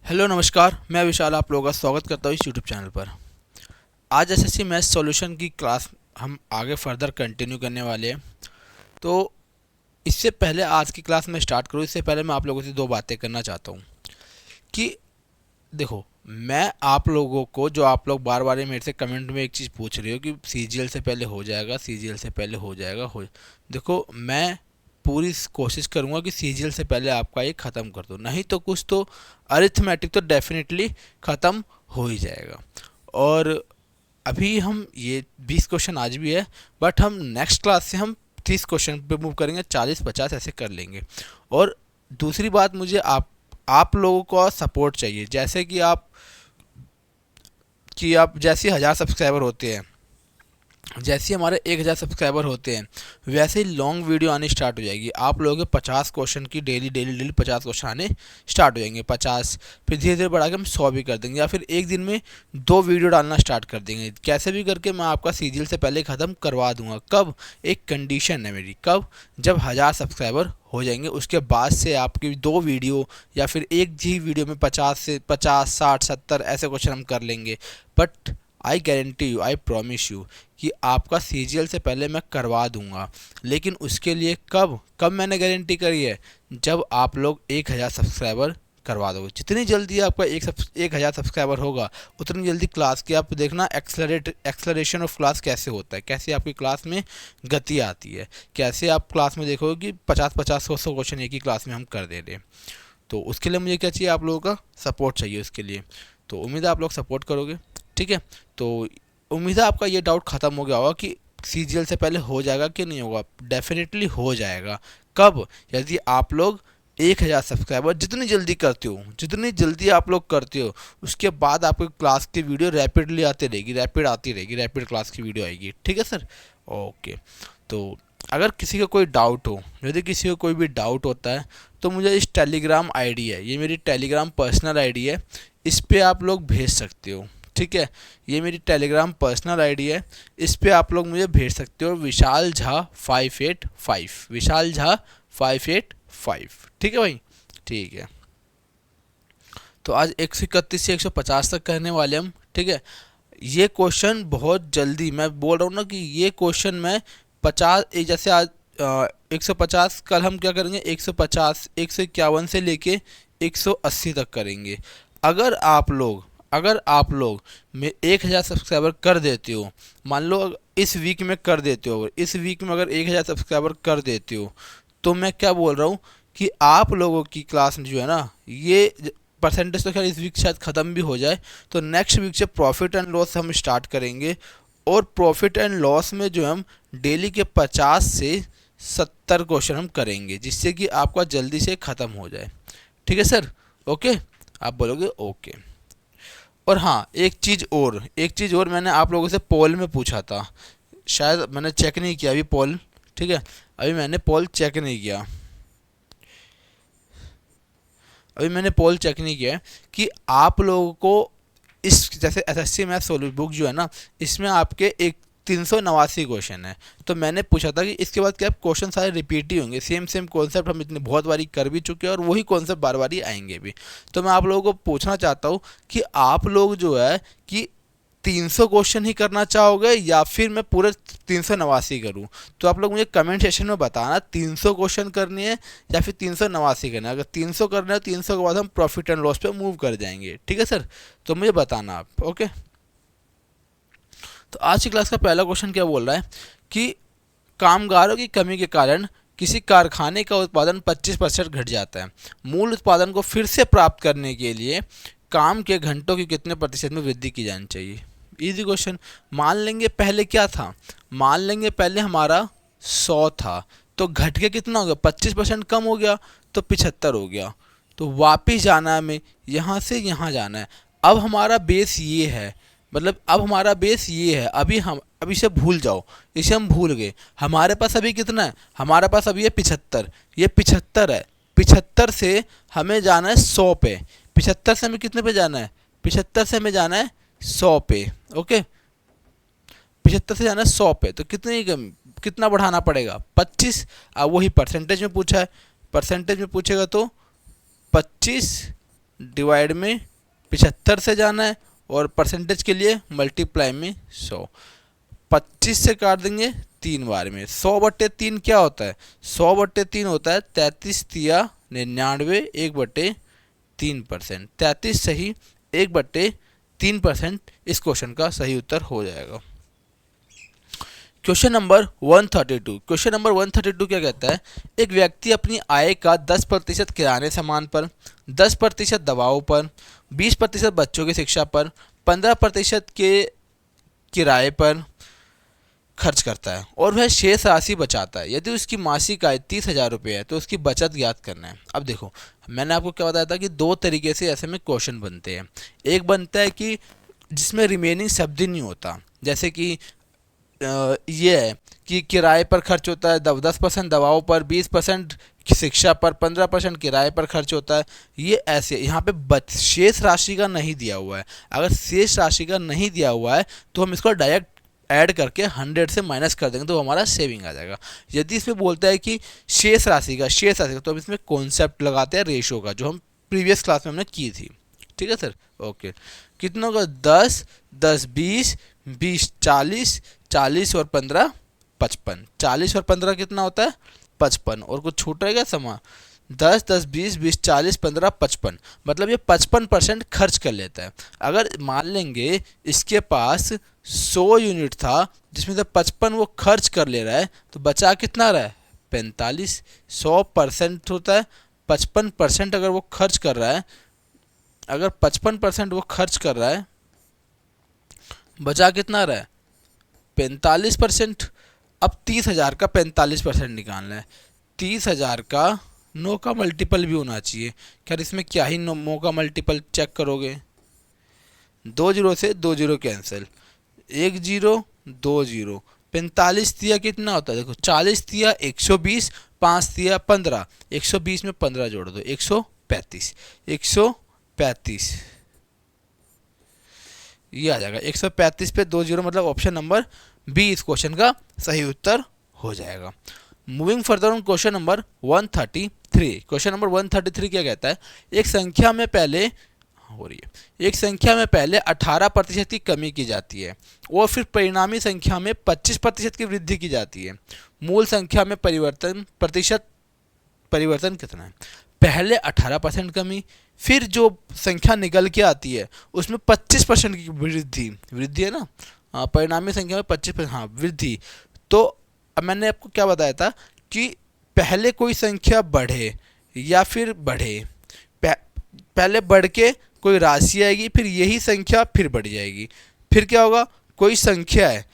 Hello नमस्कार, मैं विशाल आप लोगों का स्वागत करता हूँ इस यूट्यूब चैनल पर। आज एसएससी मैथ्स सॉल्यूशन की क्लास हम आगे फर्दर कंटिन्यू करने वाले हैं। तो इससे पहले आज की क्लास में स्टार्ट करूँ इससे पहले मैं आप लोगों से दो बातें करना चाहता हूँ कि देखो, मैं आप लोगों को जो आप लोग बार बार मेरे से कमेंट में एक चीज़ पूछ रहे हो कि सीजीएल से पहले हो जाएगा, सीजीएल से पहले हो जाएगा, हो देखो, मैं पूरी कोशिश करूंगा कि सीजीएल से पहले आपका ये ख़त्म कर दो, नहीं तो कुछ तो अरिथमेटिक तो डेफिनेटली ख़त्म हो ही जाएगा। और अभी हम ये 20 क्वेश्चन आज भी है, बट हम नेक्स्ट क्लास से हम 30 क्वेश्चन पे मूव करेंगे, 40-50 ऐसे कर लेंगे। और दूसरी बात, मुझे आप लोगों का सपोर्ट चाहिए। जैसे कि आप जैसे 1000 सब्सक्राइबर होते हैं, जैसे हमारे 1000 सब्सक्राइबर होते हैं, वैसे ही लॉन्ग वीडियो आनी स्टार्ट हो जाएगी। आप लोगों के 50 क्वेश्चन की डेली डेली डेली 50 क्वेश्चन आने स्टार्ट हो जाएंगे, 50, फिर धीरे धीरे बढ़ा के हम 100 भी कर देंगे, या फिर एक दिन में 2 वीडियो डालना स्टार्ट कर देंगे। कैसे भी करके मैं आपका सीजीएल से पहले ख़त्म करवा दूंगा। कब? एक कंडीशन है मेरी, कब? जब 1000 सब्सक्राइबर हो जाएंगे, उसके बाद से आपकी 2 वीडियो या फिर एक ही वीडियो में 50 60 70 ऐसे क्वेश्चन हम कर लेंगे। But I guarantee you, I promise you कि आपका सीजीएल से पहले मैं करवा दूंगा। लेकिन उसके लिए कब कब मैंने गारंटी करी है? जब आप लोग 1000 सब्सक्राइबर करवा दोगे। जितनी जल्दी आपका 1000 सब्सक्राइबर होगा, उतनी जल्दी क्लास की आप देखना एक्सलरेशन ऑफ क्लास कैसे होता है, कैसे आपकी क्लास में गति आती है, कैसे आप क्लास में देखोगे कि 50-50 100 क्वेश्चन एक ही क्लास में हम कर दे रहे हैं। तो उसके लिए मुझे क्या चाहिए? आप लोगों का सपोर्ट चाहिए उसके लिए। तो उम्मीद है आप लोग सपोर्ट करोगे, ठीक है। तो उम्मीद है आपका ये डाउट ख़त्म हो गया होगा कि सीजीएल से पहले हो जाएगा कि नहीं होगा। डेफिनेटली हो जाएगा। कब? यदि आप लोग 1000 सब्सक्राइबर जितनी जल्दी करते हो, जितनी जल्दी आप लोग करते हो, उसके बाद आपकी क्लास की वीडियो रैपिडली आती रहेगी, रैपिड आती रहेगी, रैपिड क्लास की वीडियो आएगी, ठीक है सर। ओके। तो अगर किसी का कोई डाउट हो, यदि किसी को कोई भी डाउट होता है, तो मुझे इस टेलीग्राम आईडी है, ये मेरी टेलीग्राम पर्सनल आईडी है, इस पे आप लोग भेज सकते हो, ठीक है। ये मेरी टेलीग्राम पर्सनल आईडी है, इस पे आप लोग मुझे भेज सकते हो, विशाल झा 585, विशाल झा 585, ठीक है भाई, ठीक है। तो आज 131 से 150 तक करने वाले हम, ठीक है। ये क्वेश्चन बहुत जल्दी, मैं बोल रहा हूँ ना कि ये क्वेश्चन मैं 50, जैसे आज 150, कल हम क्या करेंगे 150 151 से लेके 180 तक करेंगे। अगर आप लोग में 1000 सब्सक्राइबर कर देते हो, मान लो इस वीक में कर देते हो, इस वीक में अगर 1000 सब्सक्राइबर कर देते हो, तो मैं क्या बोल रहा हूँ कि आप लोगों की क्लास में जो है ना, ये परसेंटेज तो खैर इस वीक शायद ख़त्म भी हो जाए, तो नेक्स्ट वीक से प्रॉफिट एंड लॉस हम स्टार्ट करेंगे। और प्रॉफिट एंड लॉस में जो हम डेली के 50 से 70 क्वेश्चन हम करेंगे, जिससे कि आपका जल्दी से ख़त्म हो जाए, ठीक है सर। ओके, आप बोलोगे ओके। और हाँ, एक चीज़ और मैंने आप लोगों से पोल में पूछा था, शायद मैंने चेक नहीं किया अभी पोल, ठीक है। अभी मैंने पोल चेक नहीं किया, कि आप लोगों को इस जैसे एसएससी मैथ सोल्यूशन बुक जो है ना, इसमें आपके एक 389 क्वेश्चन है। तो मैंने पूछा था कि इसके बाद क्या क्वेश्चन सारे रिपीट ही होंगे, सेम सेम कॉन्सेप्ट हम इतने बहुत बारी कर भी चुके हैं और वही कॉन्सेप्ट बार बार ही आएंगे भी। तो मैं आप लोगों को पूछना चाहता हूँ कि आप लोग जो है कि 300 क्वेश्चन ही करना चाहोगे या फिर मैं पूरे 389 करूं? तो आप लोग मुझे कमेंट सेक्शन में बताना 300 क्वेश्चन करनी है या फिर 389 करना है। अगर 300 करना है, 300 के बाद हम प्रॉफिट एंड लॉस पे मूव कर जाएंगे, ठीक है सर। तो मुझे बताना आप, ओके। तो आज की क्लास का पहला क्वेश्चन क्या बोल रहा है कि कामगारों की कमी के कारण किसी कारखाने का उत्पादन 25% घट जाता है। मूल उत्पादन को फिर से प्राप्त करने के लिए काम के घंटों की कितने प्रतिशत में वृद्धि की जानी चाहिए? Easy question. मान लेंगे पहले क्या था, मान लेंगे पहले हमारा 100 था, तो घट के कितना हो गया? 25% कम हो गया, तो 75 हो गया। तो वापिस जाना है हमें, यहाँ से यहाँ जाना है। अब हमारा बेस ये है, मतलब अब हमारा बेस ये है। अब इसे भूल जाओ, इसे हम भूल गए। हमारे पास अभी कितना है? हमारे पास अभी है 75, ये 75 है। 75 से हमें जाना है 100 पे। 75 से हमें कितने पे जाना है? 75 से हमें जाना है 100 पे, ओके। 75 से जाना है 100 पे, तो कितना बढ़ाना पड़ेगा? 25। अब वही परसेंटेज में पूछा है, परसेंटेज में पूछेगा तो 25 डिवाइड में 75 से जाना है, और परसेंटेज के लिए मल्टीप्लाई में 100। 25 से काट देंगे 3 बार में। 100/3 क्या होता है? 100/3 होता है 33 तिया 99, 1/3%। 33 सही, 1/3% इस क्वेश्चन का सही उत्तर हो जाएगा। Question number 132। क्वेश्चन नंबर 132 क्या कहता है? एक व्यक्ति अपनी आय का 10% किराने सामान पर, 10% दवाओं पर, 20% बच्चों की शिक्षा पर, 15% के किराए पर खर्च करता है और वह शेष राशि बचाता है। यदि उसकी मासिक आय 30,000 रुपये है तो उसकी बचत ज्ञात करना है। अब देखो, मैंने आपको क्या बताया था कि दो तरीके से ऐसे में क्वेश्चन बनते हैं। एक बनता है कि जिसमें रिमेनिंग शब्द ही नहीं होता, जैसे कि ये है कि किराए पर खर्च होता है 10% दवाओं पर, 20% शिक्षा पर, 15% किराए पर खर्च होता है। ये ऐसे यहाँ पे शेष राशि का नहीं दिया हुआ है। अगर शेष राशि का नहीं दिया हुआ है तो हम इसको डायरेक्ट ऐड करके 100 से माइनस कर देंगे तो हमारा सेविंग आ जाएगा। यदि इसमें बोलता है कि शेष राशि का तो हम इसमें कॉन्सेप्ट लगाते हैं रेशो का, जो हम प्रीवियस क्लास में हमने की थी। ठीक है सर, ओके। कितनों का? 10, 10, 20, 20, 40, 40 और 15, 55। 40 और 15 कितना होता है? 55। और कुछ छूट रहेगा समा? 10, 10, 20, 20, 40, 15, 55। मतलब ये 55% खर्च कर लेता है। अगर मान लेंगे इसके पास 100 यूनिट था जिसमें से 55 वो खर्च कर ले रहा है, तो बचा कितना रहा है? 45। 100% होता है, 55% अगर वो खर्च कर रहा है, अगर 55% वो खर्च कर रहा है, बचा कितना रहा है? 45%। अब 30,000 का 45% निकालना है। 30,000 का 9 का मल्टीपल भी होना चाहिए। खैर इसमें क्या ही 9 का मल्टीपल चेक करोगे? 2 जीरो से 2 जीरो कैंसिल, 1 जीरो 2 जीरो। 45 तिया कितना होता है? देखो 40 तिया 120, 5 तिया 15, 120 में 15 जोड़ दो 135, 135 ये आ जाएगा। 135 पे 2 जीरो, मतलब ऑप्शन नंबर बी इस क्वेश्चन का सही उत्तर हो जाएगा। Moving further on question number 133। Question number 133 क्या कहता है? एक संख्या में पहले 18% की कमी की जाती है और फिर परिणामी संख्या में 25% की वृद्धि की जाती है। मूल संख्या में परिवर्तन कितना है? पहले 18% कमी, फिर जो संख्या निकल के आती है उसमें 25% की वृद्धि है ना। परिणामी संख्या में 25%, हाँ वृद्धि। तो अब मैंने आपको क्या बताया था कि पहले कोई संख्या बढ़े या फिर बढ़े, पहले बढ़ के कोई राशि आएगी, फिर यही संख्या फिर बढ़ जाएगी। फिर क्या होगा? कोई संख्या है,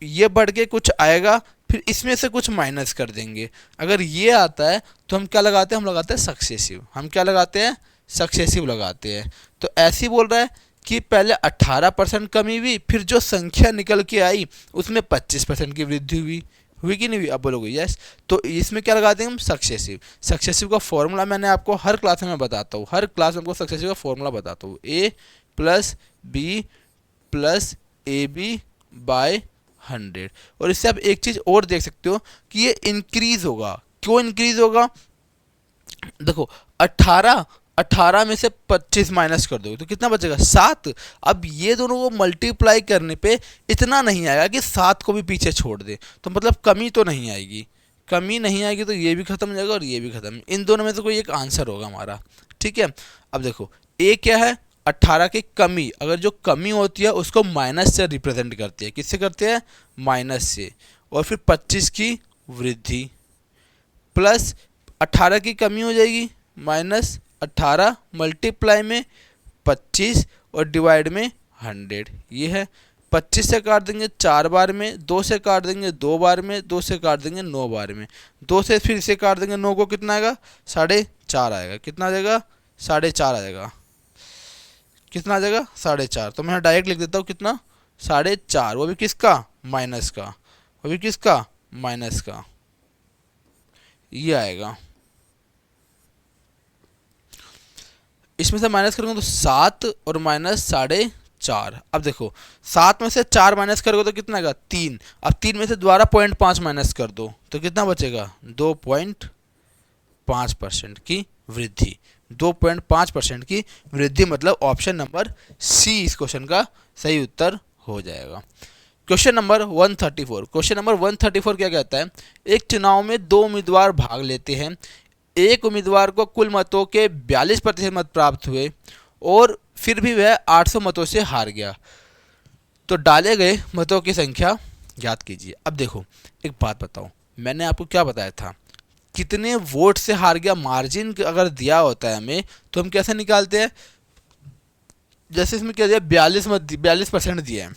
ये बढ़ के कुछ आएगा, फिर इसमें से कुछ माइनस कर देंगे। अगर ये आता है तो हम क्या लगाते हैं? हम लगाते हैं सक्सेसिव। हम क्या लगाते हैं? सक्सेसिव लगाते हैं। तो ऐसे ही बोल रहा है कि पहले 18% कमी हुई, फिर जो संख्या निकल के आई उसमें 25% की वृद्धि हुई कि नहीं हुई? अब बोलोगे यस। तो इसमें क्या लगाते हैं हम? सक्सेसिव। सक्सेसिव का फॉर्मूला मैंने आपको हर क्लास में बताता हूँ, हर क्लास में आपको सक्सेसिव का फॉर्मूला बताता हूँ। a + b + ab bye 100। और इससे आप एक चीज़ और देख सकते हो कि ये इंक्रीज होगा। क्यों इंक्रीज होगा? देखो 18 में से 25 माइनस कर दो तो कितना बचेगा? 7। अब ये दोनों को मल्टीप्लाई करने पे इतना नहीं आएगा कि 7 को भी पीछे छोड़ दे, तो मतलब कमी तो नहीं आएगी। कमी नहीं आएगी तो ये भी खत्म हो जाएगा और ये भी खत्म। इन दोनों में से कोई एक आंसर होगा हमारा। ठीक है, अब देखो ए क्या है? 18 की कमी। अगर जो कमी होती है उसको माइनस से रिप्रेजेंट करती है। किससे करते हैं? माइनस से। और फिर 25 की वृद्धि प्लस 18 की कमी हो जाएगी माइनस 18 मल्टीप्लाई में 25 और डिवाइड में 100। ये है 25 से काट देंगे 4 बार में, 2 से काट देंगे 2 बार में, 2 से काट देंगे 9 बार में, 2 से फिर से काट देंगे 9 को कितना आएगा? 4.5 आएगा। कितना आ जाएगा? 4.5 आ जाएगा। कितना आ जाएगा? 4.5। तो मैं डायरेक्ट लिख देता हूँ कितना? 4.5। वो भी किसका? माइनस का। वो भी किसका? माइनस का। ये आएगा। इसमें से माइनस करोगे तो 7 और माइनस 4.5। अब देखो 7 में से 4 माइनस करोगे तो कितना आएगा? 3। अब 3 में से दोबारा 0.5 माइनस कर दो तो कितना बचेगा? 2.5% की वृद्धि। 2.5% की वृद्धि, मतलब ऑप्शन नंबर सी इस क्वेश्चन का सही उत्तर हो जाएगा। Question number 134। क्वेश्चन नंबर 134 क्या कहता है, एक चुनाव में दो उम्मीदवार भाग लेते हैं, एक उम्मीदवार को कुल मतों के 42% मत प्राप्त हुए और फिर भी वह 800 मतों से हार गया, तो डाले गए मतों की संख्या ज्ञात कीजिए। अब देखो एक बात बताओ, मैंने आपको क्या बताया था, कितने वोट से हार गया, मार्जिन अगर दिया होता है हमें तो हम कैसे निकालते हैं, जैसे इसमें क्या दिया 42% दिए हैं,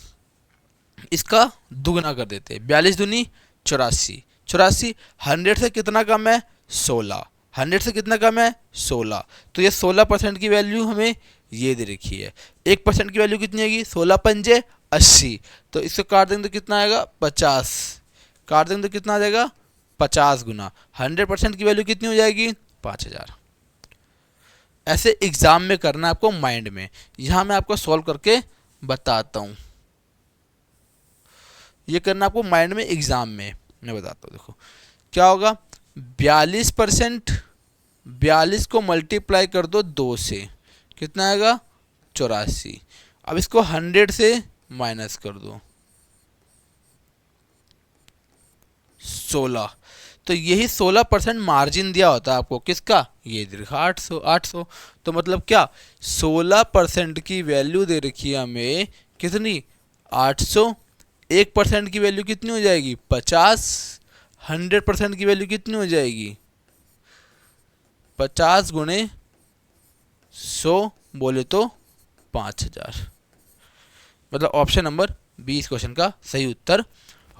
इसका दुगना कर देते हैं, 42 दूनी 84, 84 100 से कितना कम है 16, 100 से कितना कम है 16, तो ये 16% की वैल्यू हमें ये दे रखी है। 1% की वैल्यू कितनी आएगी, 16 पंजे 80, तो इसको काट देंगे तो कितना आएगा 50, काट देंगे तो कितना आ जाएगा 50 गुना 100% की वैल्यू कितनी हो जाएगी 5000। ऐसे एग्जाम में करना है आपको माइंड में, यहाँ मैं आपको सॉल्व करके बताता हूँ, ये करना आपको माइंड में एग्जाम में मैं बताता हूँ। देखो क्या होगा, 42%, 42 को मल्टीप्लाई कर दो 2 से, कितना आएगा 84, अब इसको 100 से माइनस कर दो 16, तो यही 16% मार्जिन दिया होता है आपको, किसका, ये देखा 800, 800, तो मतलब क्या 16% की वैल्यू दे रखी है हमें कितनी 800, 1% की वैल्यू कितनी हो जाएगी 50, 100% की वैल्यू कितनी हो जाएगी 50 गुणे 100 बोले तो 5000, मतलब ऑप्शन नंबर 20 क्वेश्चन का सही उत्तर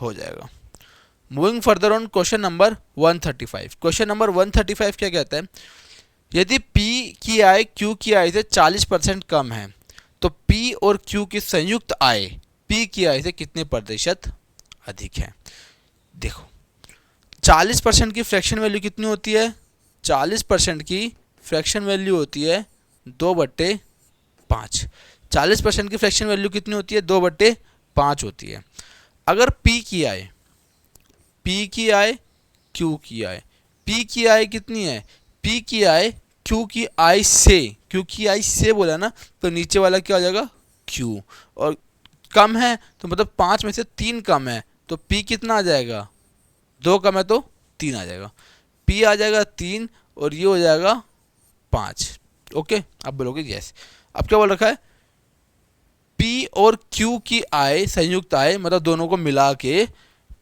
हो जाएगा। Moving further on question number 135। Question number 135 क्या कहता है, यदि P की आय Q की आय से 40% कम है तो P और Q की संयुक्त आय P की आय से कितने प्रतिशत अधिक है। देखो 40% की फ्रैक्शन वैल्यू कितनी होती है, 40% की फ्रैक्शन वैल्यू होती है 2/5, 40% की फ्रैक्शन वैल्यू कितनी होती है 2/5 होती है। अगर P की आय Q की आय, P की आय कितनी है, P की आय Q की आय से, Q की आय से बोला ना, तो नीचे वाला क्या हो जाएगा Q, और कम है तो मतलब 5 में से 3 कम है, तो P कितना आ जाएगा 2 कम है तो 3 आ जाएगा, P आ जाएगा 3 और ये हो जाएगा 5। ओके, अब बोलोगे यस। अब क्या बोल रखा है, P और Q की आय संयुक्त आय, मतलब दोनों को मिला के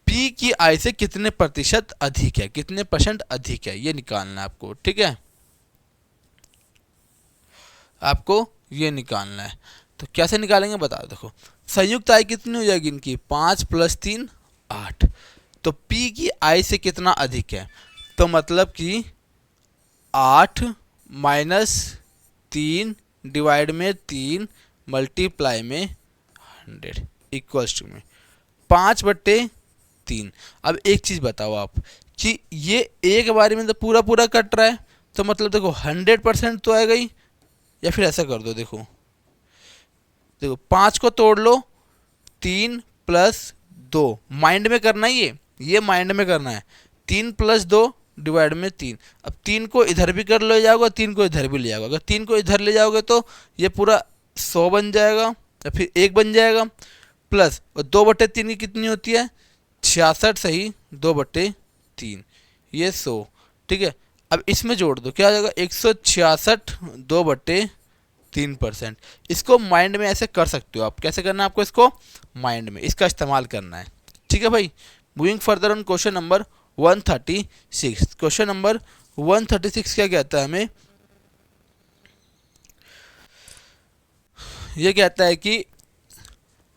P की आय से कितने प्रतिशत अधिक है, कितने परसेंट अधिक है, ये निकालना है आपको, ठीक है, आपको ये निकालना है। तो कैसे निकालेंगे बता दो। देखो संयुक्त आय कितनी हो जाएगी इनकी 5 + 3 8, तो P की आय से कितना अधिक है, तो मतलब कि 8 - 3 डिवाइड में 3 मल्टीप्लाई में 100 इक्वल्स टू में 5/3। अब एक चीज़ बताओ आप कि ये एक बारी में तो पूरा पूरा कट रहा है, तो मतलब देखो 100% तो आएगा ही, या फिर ऐसा कर दो, देखो 5 को तोड़ लो, 3 + 2 माइंड में करना ही ये माइंड में करना है, 3 + 2 डिवाइड में 3। अब 3 को इधर भी कर ले जाओगे, 3 को इधर भी ले जाओगे, अगर 3 को इधर ले जाओगे तो ये पूरा 100 बन जाएगा, या फिर 1 बन जाएगा, प्लस 2/3 की कितनी होती है 66, सही 2/3 ये 100, ठीक है। अब इसमें जोड़ दो क्या आ जाएगा 166 2/3%। इसको माइंड में ऐसे कर सकते हो आप, कैसे करना है आपको, इसको माइंड में इसका इस्तेमाल करना है, ठीक है भाई। Moving further on question number 136। Question number 136 क्या कहता है हमें, यह कहता है कि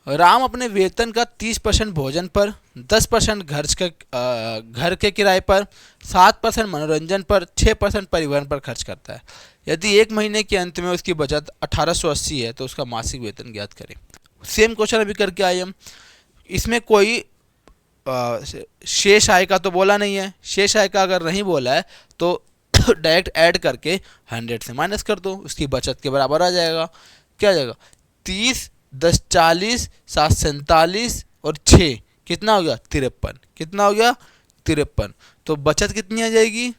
राम अपने वेतन का 30% भोजन पर, 10% घर के किराए पर, 7% मनोरंजन पर, 6% परिवहन पर खर्च करता है। यदि एक महीने के अंत में उसकी बचत 1880 है तो उसका मासिक वेतन ज्ञात करें। सेम क्वेश्चन अभी करके आए हम, इसमें कोई शेष आय का तो बोला नहीं है, शेष आय का अगर नहीं बोला है तो डायरेक्ट ऐड करके 100 से माइनस कर दो, उसकी बचत के बराबर आ जाएगा। क्या आ जाएगा 30, 10 40, 7 47 और 6 कितना हो गया 53, कितना हो गया 53, तो बचत कितनी आ जाएगी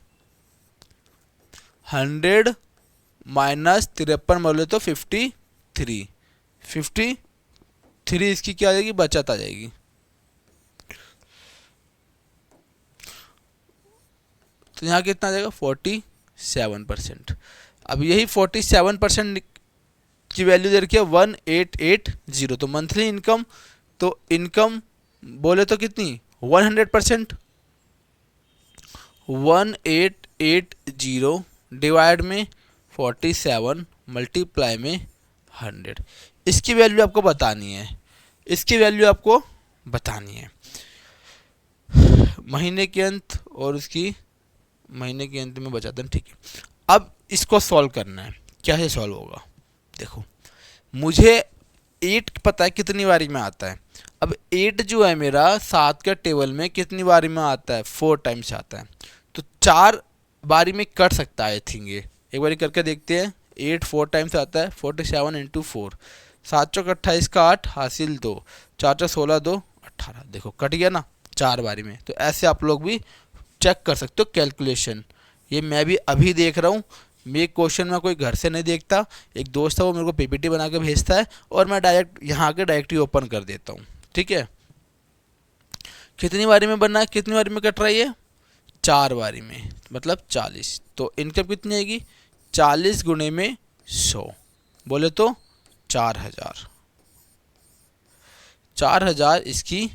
100 माइनस 53 बोले तो 53, 53 इसकी क्या आ जाएगी, बचत आ जाएगी। तो यहाँ कितना आ जाएगा 47%। अब यही 47% की वैल्यू दे रखी है 1880, तो मंथली इनकम, तो इनकम बोले तो कितनी 100%, 1880 डिवाइड में 47 मल्टीप्लाई में 100, इसकी वैल्यू आपको बतानी है, इसकी वैल्यू आपको बतानी है महीने के अंत, और उसकी महीने के अंत में बचाते हैं, ठीक है। अब इसको सॉल्व करना है, कैसे सॉल्व होगा, देखो मुझे 8 पता है कितनी बारी में आता है। अब 8 जो है मेरा 7 के टेबल में कितनी बारी में आता है, 4 टाइम्स आता है, तो 4 बारी में कट सकता है आई थिंक। ये एक बारी करके देखते हैं। 8 4 टाइम्स आता है, 47 इंटू 4, 7 चौक 28 का 8 हासिल 2, 4 चौक 16 2 18, देखो कट गया ना 4 बारी में। तो ऐसे आप लोग भी चेक कर सकते हो कैलकुलेशन। ये मैं भी अभी देख रहा हूँ, ये क्वेश्चन मैं कोई घर से नहीं देखता, एक दोस्त है वो मेरे को पीपीटी बना के भेजता है और मैं डायरेक्ट यहाँ आके डायरेक्ट ही ओपन कर देता हूँ, ठीक है। कितनी बारी में बनना है, कितनी बारी में कट रहा है ये, 4 बारी में, मतलब 40। तो इनकम कितनी आएगी, 40 गुणे में 100 बोले तो 4000, 4000 इसकी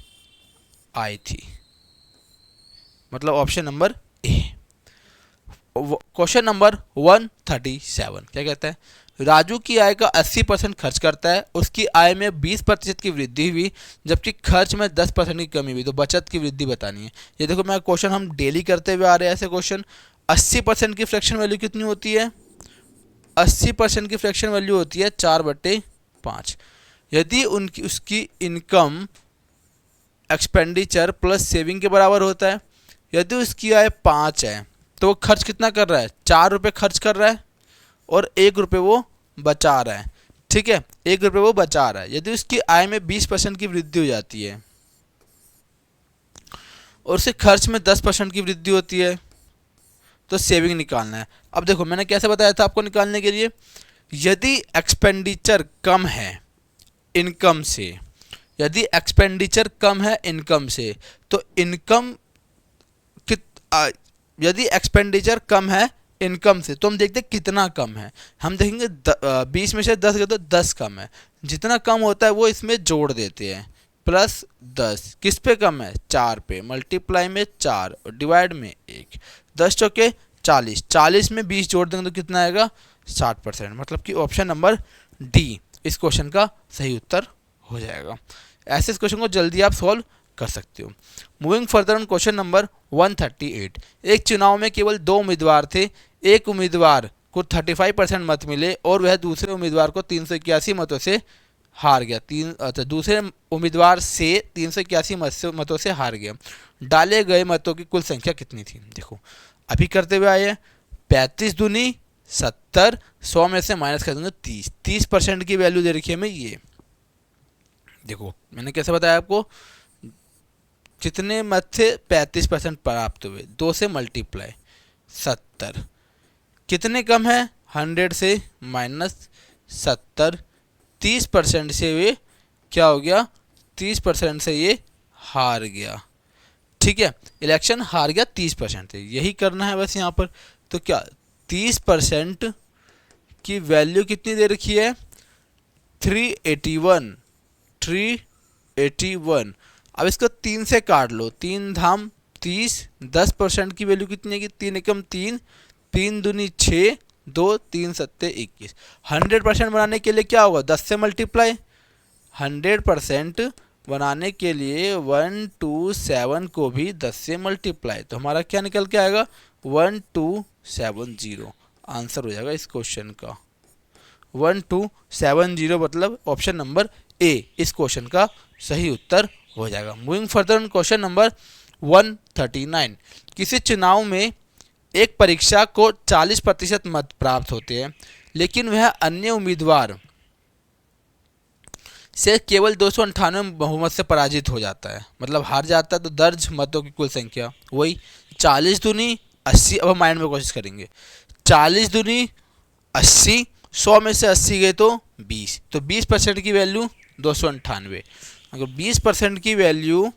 आई थी, मतलब option number A. Question number 137 क्या कहता है, राजू की आय का 80% खर्च करता है, उसकी आय में 20% की वृद्धि हुई जबकि खर्च में 10% की कमी हुई, तो बचत की वृद्धि बतानी है। ये देखो मैं क्वेश्चन हम डेली करते हुए आ रहे हैं ऐसे क्वेश्चन। 80% की फ्रैक्शन वैल्यू कितनी होती है, 80% की फ्रैक्शन वैल्यू होती है 4/5। यदि उनकी उसकी इनकम एक्सपेंडिचर प्लस सेविंग के बराबर होता है, यदि उसकी आय 5 है तो वो खर्च कितना कर रहा है, 4 रुपये खर्च कर रहा है और 1 रुपये वो बचा रहा है, ठीक है, 1 रुपये वो बचा रहा है। यदि उसकी आय में 20% की वृद्धि हो जाती है और उसके खर्च में 10% की वृद्धि होती है तो सेविंग निकालना है। अब देखो मैंने कैसे बताया था आपको निकालने के लिए, यदि एक्सपेंडिचर कम है इनकम से, यदि एक्सपेंडिचर कम है इनकम से तो इनकम यदि एक्सपेंडिचर कम है इनकम से तो हम देखते हैं कितना कम है, हम देखेंगे 20 में से 10 गए तो 10 कम है, जितना कम होता है वो इसमें जोड़ देते हैं, प्लस 10 किस पे कम है, 4 पे, मल्टीप्लाई में 4 और डिवाइड में 1, 10 चौके 40, 40 में 20 जोड़ देंगे तो कितना आएगा 60%, मतलब कि ऑप्शन नंबर डी इस क्वेश्चन का सही उत्तर हो जाएगा। ऐसे इस क्वेश्चन को जल्दी आप सॉल्व कर सकते हो। Moving further on question number 138, एक चुनाव में केवल 2 उम्मीदवार थे, एक उम्मीदवार को 35% मत मिले और वह दूसरे उम्मीदवार को 381 मतों से हार गया। दूसरे उम्मीदवार से 381 मतों से हार गया। डाले गए मतों की कुल संख्या कितनी थी, देखो अभी करते हुए आए हैं। 35 दूनी 70, 100 में से माइनस कर दूंगा 30, 30% की वैल्यू दे रखी है हमें ये। देखो मैंने कैसे बताया आपको, कितने मत थे 35% प्राप्त हुए, 2 से मल्टीप्लाई 70, कितने कम है 100 से माइनस 70, 30% से ये क्या हो गया, 30% से ये हार गया, ठीक है, इलेक्शन हार गया 30% से, यही करना है बस यहाँ पर। तो क्या 30% की वैल्यू कितनी दे रखी है 381, 381। अब इसको 3 से काट लो, 3 धाम 30, 10% की वैल्यू कितनी है, 3 एकम 3, 3 दूनी 6, 2 3 सत्ते 21। 100% बनाने के लिए क्या होगा 10 से मल्टीप्लाई, 100% बनाने के लिए 127 को भी 10 से मल्टीप्लाई, तो हमारा क्या निकल के आएगा 1270 आंसर हो जाएगा इस क्वेश्चन का। 1270 मतलब ऑप्शन नंबर ए इस क्वेश्चन का सही उत्तर हो जाएगा। Moving further on question number 139, किसी चुनाव में एक परीक्षा को 40% मत प्राप्त होते हैं लेकिन वह अन्य उम्मीदवार से केवल 298 बहुमत से पराजित हो जाता है, मतलब हार जाता है। तो दर्ज मतों की कुल संख्या वही 40 दूनी 80, अब हम माइंड में कोशिश करेंगे, 40 दूनी 80, 100 में से 80 गए तो 20, तो 20% की वैल्यू 298। अगर 20% की वैल्यू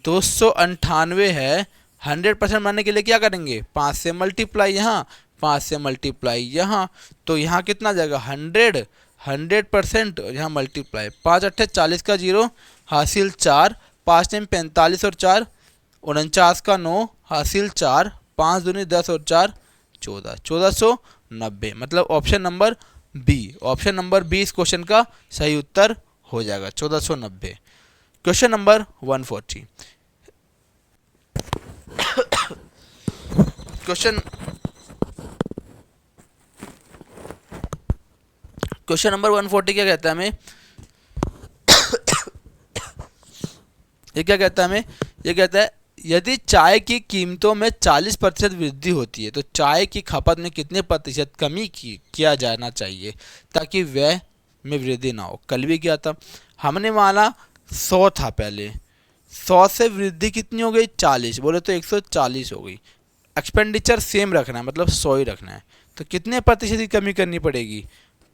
298 है, 100% बनाने के लिए क्या करेंगे, 5 से मल्टीप्लाई यहाँ, 5 से मल्टीप्लाई यहाँ, तो यहाँ कितना जाएगा 100% और यहाँ मल्टीप्लाई 5 अट्ठे 40 का 0 हासिल 4, 5 टाइम 45 और 4 49 का 9 हासिल 4, 5 दूनी 10 और 4 14, 1490। मतलब option number B, option number B इस क्वेश्चन का सही उत्तर हो जाएगा 1490। Question number 140। क्वेश्चन नंबर 140 क्या कहता है हमें, ये क्या कहता है हमें, ये कहता है यदि चाय की कीमतों में 40% वृद्धि होती है तो चाय की खपत में कितने प्रतिशत कमी किया जाना चाहिए ताकि व्यय में वृद्धि ना हो। कल भी क्या था, हमने माना 100 था पहले, 100 से वृद्धि कितनी हो गई 40, बोले तो 140 हो गई। एक्सपेंडिचर सेम रखना है, मतलब 100 ही रखना है, तो कितने प्रतिशत की कमी करनी पड़ेगी,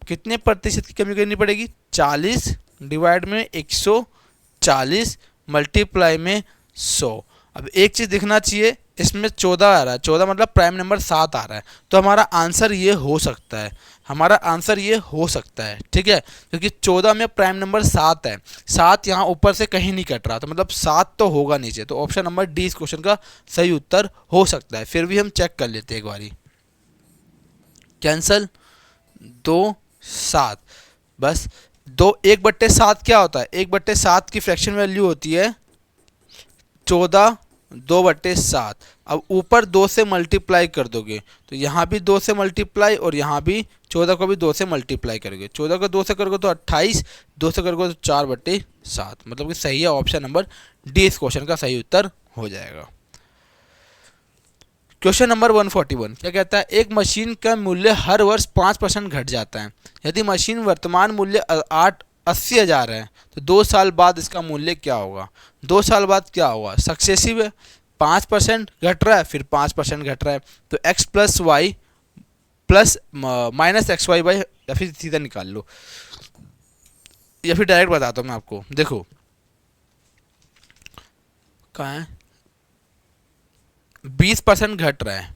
कितने प्रतिशत की कमी करनी पड़ेगी, 40 डिवाइड में 140 मल्टीप्लाई में 100। अब एक चीज़ दिखना चाहिए, इसमें 14 आ रहा है, 14 मतलब प्राइम नंबर 7 आ रहा है, तो हमारा आंसर ये हो सकता है, हमारा आंसर ये हो सकता है, ठीक है, क्योंकि 14 में प्राइम नंबर 7 है, 7 यहाँ ऊपर से कहीं नहीं कट रहा, तो मतलब 7 तो होगा नीचे, तो ऑप्शन नंबर डी इस क्वेश्चन का सही उत्तर हो सकता है। फिर भी हम चेक कर लेते हैं एक बारी, कैंसल 2 7, बस 1/7 क्या होता है, 1/7 की फ्रैक्शन वैल्यू होती है 14, 2/7। अब ऊपर 2 से मल्टीप्लाई कर दोगे तो यहाँ भी 2 से मल्टीप्लाई और यहाँ भी 14 को भी 2 से मल्टीप्लाई करोगे, 14 को 2 से करोगे तो 28, 2 से करोगे तो 4/7, मतलब कि सही है, ऑप्शन नंबर डी इस क्वेश्चन का सही उत्तर हो जाएगा। क्वेश्चन नंबर 141 क्या कहता है, एक मशीन का मूल्य हर वर्ष 5% घट जाता है। यदि मशीन वर्तमान मूल्य 80,000 है तो 2 साल बाद इसका मूल्य क्या होगा। 2 साल बाद क्या होगा, सक्सेसिव है, 5% घट रहा है, फिर 5% घट रहा है, तो x plus Y plus minus X Y by, या फिर सीधा निकाल लो, या फिर डायरेक्ट बताता हूँ मैं आपको। देखो कहाँ है, 20% घट रहा है,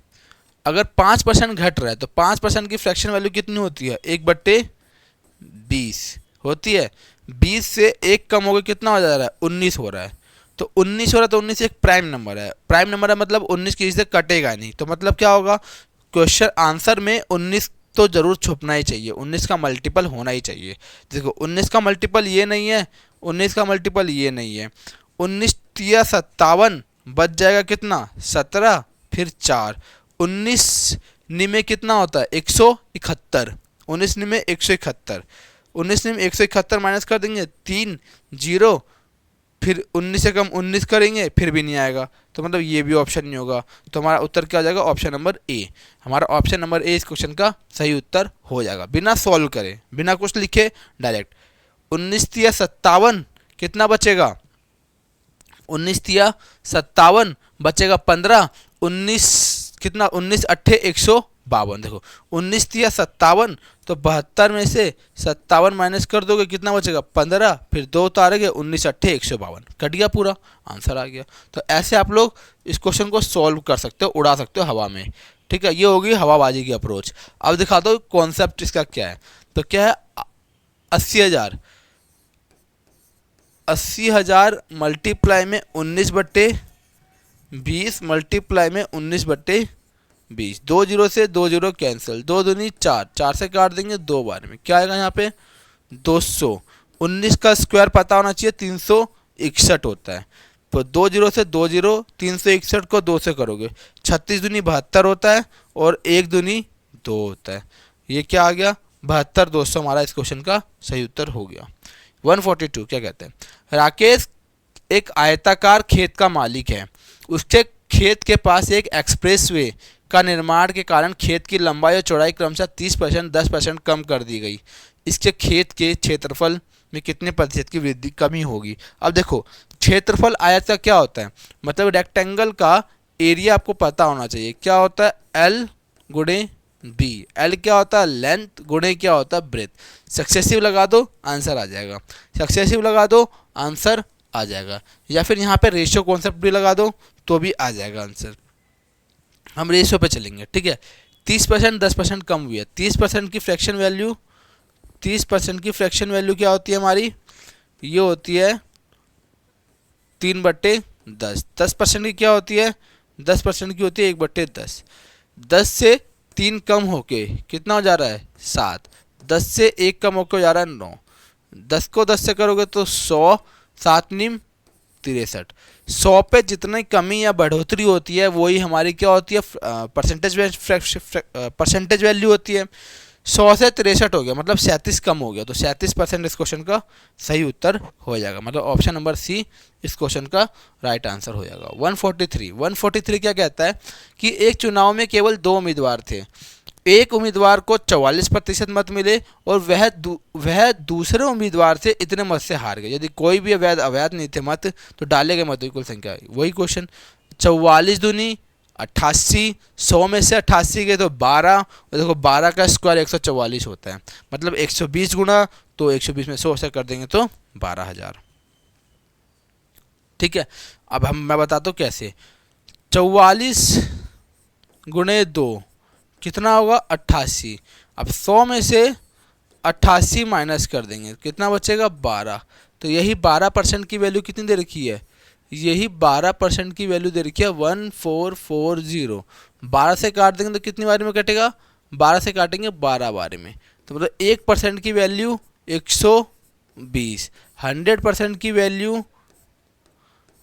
अगर 5% घट रहा है तो 5% की फ्रैक्शन वैल्यू कितनी होती है, 1/20 होती है। 20 से 1 कम हो गया, कितना हो जा रहा है, 19 हो रहा है, तो 19 हो रहा है, तो 19 एक प्राइम नंबर है, प्राइम नंबर है मतलब 19 किसी से कटेगा नहीं, तो मतलब क्या होगा, क्वेश्चन आंसर में 19 तो जरूर छुपना ही चाहिए, 19 का मल्टीपल होना ही चाहिए। देखो 19 का मल्टीपल ये नहीं है, 19 का मल्टीपल ये नहीं है, 19 या 57 बच जाएगा कितना 17, फिर 4, 19 में कितना होता है 171, 19 में 171, 19 में 171 माइनस कर देंगे 3 0, फिर 19 से कम 19 करेंगे फिर भी नहीं आएगा, तो मतलब ये भी ऑप्शन नहीं होगा, तो हमारा उत्तर क्या हो जाएगा, ऑप्शन नंबर ए। हमारा ऑप्शन नंबर ए इस क्वेश्चन का सही उत्तर हो जाएगा, बिना सॉल्व करे, बिना कुछ लिखे, डायरेक्ट। 19 या 57 कितना बचेगा, 19 या 57 बचेगा 15, 19 कितना, 19 अट्ठे 152, देखो 19 या 57, तो 72 में से 57 माइनस कर दोगे कितना बचेगा 15, फिर 2 उतारेंगे, 19 अट्ठे 152, कट गया, पूरा आंसर आ गया। तो ऐसे आप लोग इस क्वेश्चन को सॉल्व कर सकते हो, उड़ा सकते हो हवा में, ठीक है, ये होगी हवाबाजी की अप्रोच। अब दिखा दो कॉन्सेप्ट इसका क्या है, तो क्या है 80,000, 80,000 मल्टीप्लाई में 19/20 मल्टीप्लाई में 19/20, 2 0 से 2 0 कैंसिल, 2 दूनी 4, 4 से काट देंगे 2 बार में, क्या आएगा यहाँ पे 200, 19 का स्क्वायर पता होना चाहिए 361 होता है, तो 2 0 से 2 0, 361 को 2 से करोगे 36 दूनी 72 होता है, और 1 दूनी 2 होता है, ये क्या आ गया 72, 200 हमारा इस क्वेश्चन का सही उत्तर हो गया। 142 क्या कहते हैं, राकेश एक आयताकार खेत का मालिक है, उसके खेत के पास एक एक्सप्रेसवे का निर्माण के कारण खेत की लंबाई और चौड़ाई क्रमशः 30%, 10% कम कर दी गई, इसके खेत के क्षेत्रफल में कितने प्रतिशत की वृद्धि कमी होगी। अब देखो क्षेत्रफल आयत का क्या होता है, मतलब रेक्टेंगल का एरिया आपको पता होना चाहिए, क्या होता है L गुणे बी। एल क्या होता है? लेंथ गुणे क्या होता है? ब्रेथ। सक्सेसिव लगा दो, आंसर आ जाएगा। सक्सेसिव लगा दो, आंसर आ जाएगा। या फिर यहाँ पे रेशियो कॉन्सेप्ट भी लगा दो तो भी आ जाएगा आंसर। हम रेशियो पे चलेंगे, ठीक है। 30% 10% कम हुई है। 30% की फ्रैक्शन वैल्यू, 30% की फ्रैक्शन वैल्यू क्या होती है हमारी? ये होती है 3/10। 10% की क्या होती है? 10% की होती है 1/10। 10 से 3 कम होके कितना हो जा रहा है? 7। 10 से 1 कम होके हो जा रहा है 9। 10 को 10 से करोगे तो 100, 7 नीम 63। 100 पे जितनी कमी या बढ़ोतरी होती है वही हमारी क्या होती है? परसेंटेज वैल्यू होती है। 100 से 63 हो गया, मतलब 37 कम हो गया, तो 37% इस क्वेश्चन का सही उत्तर हो जाएगा। मतलब ऑप्शन नंबर सी इस क्वेश्चन का राइट आंसर हो जाएगा। 143 क्या कहता है कि एक चुनाव में केवल 2 उम्मीदवार थे। एक उम्मीदवार को 44% मत मिले और वह दूसरे उम्मीदवार से इतने मत से हार गए। यदि कोई भी अवैध नहीं थे मत तो डाले गए मतों की कुल संख्या। वही क्वेश्चन, 44 दूनी 88, 100 में से 88 गए तो 12, और देखो 12 का स्क्वायर 144 होता है, मतलब 120 गुना, तो 120 में 100 से कर देंगे तो 12,000। ठीक है। अब मैं बताता हूँ कैसे। 44 गुणे 2 कितना होगा? 88। अब 100 में से 88 माइनस कर देंगे, कितना बचेगा? 12। तो यही 12% की वैल्यू कितनी दे रखी है? यही 12% की वैल्यू दे रखी है 1440। 12 से काट देंगे तो कितनी बारी में कटेगा? 12 से काटेंगे 12 बारी में, तो मतलब 1% की वैल्यू 120। 100% की वैल्यू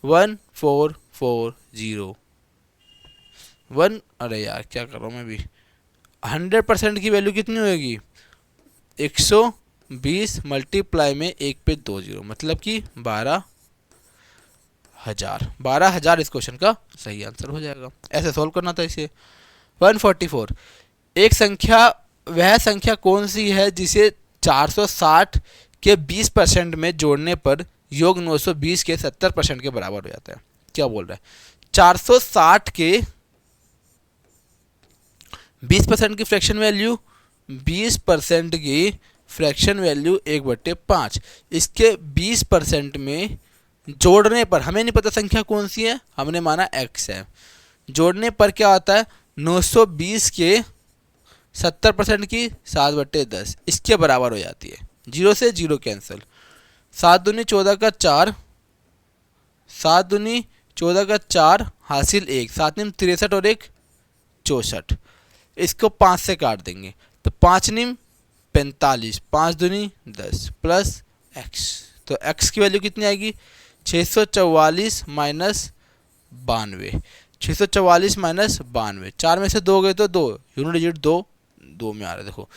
1440। अरे यार क्या कर रहा हूँ मैं भी। 100% की वैल्यू कितनी होगी? 120 मल्टीप्लाई में 1 पे 2 जीरो, मतलब कि 12,000। 12,000 इस क्वेश्चन का सही आंसर हो जाएगा। ऐसे सॉल्व करना था इसे। 144 एक संख्या, वह संख्या कौन सी है जिसे 460 के 20% में जोड़ने पर योग 920 के 70% के बराबर हो जाता है? क्या बोल रहा है? 460 के 20% की फ्रैक्शन वैल्यू, 20% की फ्रैक्शन वैल्यू 1/5, इसके 20% में जोड़ने पर, हमें नहीं पता संख्या कौन सी है, हमने माना x है, जोड़ने पर क्या आता है? 920 के 70% की 7/10 इसके बराबर हो जाती है। 0 से 0 कैंसिल। 7 दूनी 14 का 4, 7 दूनी 14 का 4 हासिल 1, 7 नीम 63 और 1 64। इसको 5 से काट देंगे तो 5 नीम 45, 5 दूनी 10 प्लस x, तो x की वैल्यू कितनी आएगी? 644 माइनस 92। 644 माइनस 92, 4 में से 2 गए तो 2, यूनिट डिजिट 2 2 में आ रहा है। देखो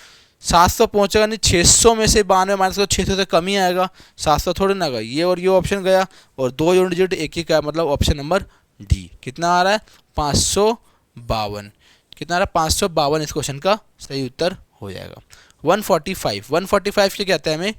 700 पहुंचेगा नहीं, 600 में से 92 माइनस करो, 600 से कम ही आएगा, 700 थोड़ी ना गया। ये और ये ऑप्शन गया और 2 यूनिट डिजिट एक ही का, मतलब ऑप्शन नंबर डी। कितना आ रहा है? 552। कितना आ रहा है? 552 इस क्वेश्चन का सही उत्तर हो जाएगा। 145 क्या कहता है हमें?